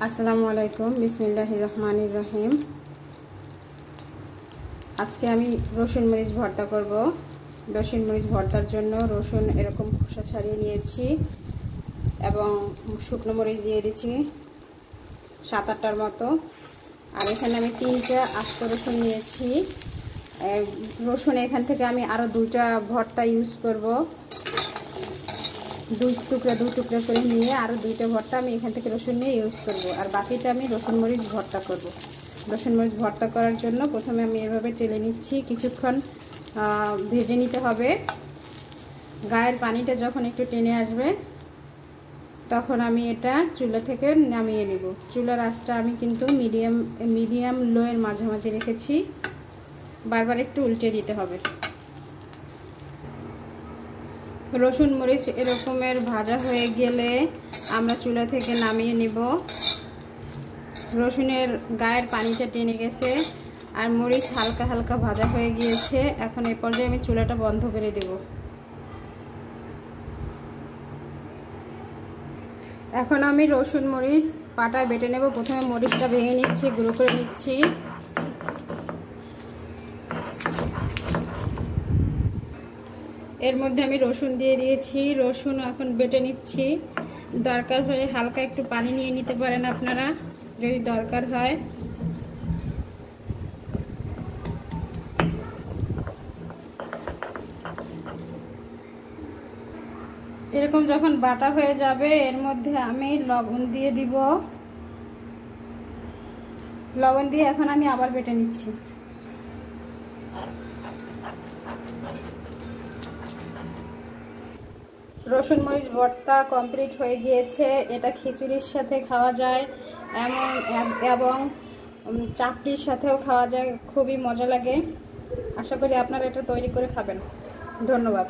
আসসালামু আলাইকুম, বিসমিল্লাহির রহমানির রহিম। আজকে আমি রসুন মরিচ ভর্তা করব। রসুন মরিচ ভর্তার জন্য রসুন এরকম খোসা ছাড়িয়ে নিয়েছি এবং শুকনো মরিচ দিয়ে দিচ্ছি 7-8টার মতো। আর এখানে আমি 3টা আস্ত রসুন নিয়েছি। রসুন এখান থেকে আমি আরও 2টা ভর্তা ইউজ করব। দুই টুকরা করে নিয়ে আরও 2টা ভর্তা আমি এখান থেকে রসুন নিয়ে ইউজ করব। আর বাকিটা আমি রসুন মরিচ ভর্তা করব। রসুন মরিচ ভর্তা করার জন্য প্রথমে আমি এভাবে টেলে নিচ্ছি, কিছুক্ষণ ভেজে নিতে হবে। গায়ের পানিটা যখন একটু টেনে আসবে তখন আমি এটা চুলা থেকে নামিয়ে নেব। চুলার আঁচটা আমি কিন্তু মিডিয়াম লোয়ের মাঝামাঝি রেখেছি, বারবার একটু উল্টে দিতে হবে। রসুন মরিচ এরকমের ভাজা হয়ে গেলে আমরা চুলা থেকে নামিয়ে নিব। রসুনের গায়ের পানিটা টেনে গেছে আর মরিচ হালকা হালকা ভাজা হয়ে গিয়েছে। এখন এই পর্যায়ে আমি চুলাটা বন্ধ করে দেব। এখন আমি রসুন মরিচ পাটায় বেটে নেব। প্রথমে মরিচটা ভেঙে নিচ্ছি, গুঁড়ো করে নিচ্ছি। এর মধ্যে আমি রসুন দিয়ে দিয়েছি, রসুন এখন বেটে নিচ্ছি। দরকার হলে হালকা একটু পানি নিয়ে নিতে পারেন আপনারা, যদি দরকার হয়। এরকম যখন বাটা হয়ে যাবে এর মধ্যে আমি লবণ দিয়ে দিব। লবণ দিয়ে এখন আমি আবার বেটে নিচ্ছি। রসুন মরিচ ভর্তা কমপ্লিট হয়ে গিয়েছে। এটা খিচুড়ির সাথে খাওয়া যায় এবং চাপড়ির সাথেও খাওয়া যায়, খুবই মজা লাগে। আশা করি আপনারা এটা তৈরি করে খাবেন। ধন্যবাদ।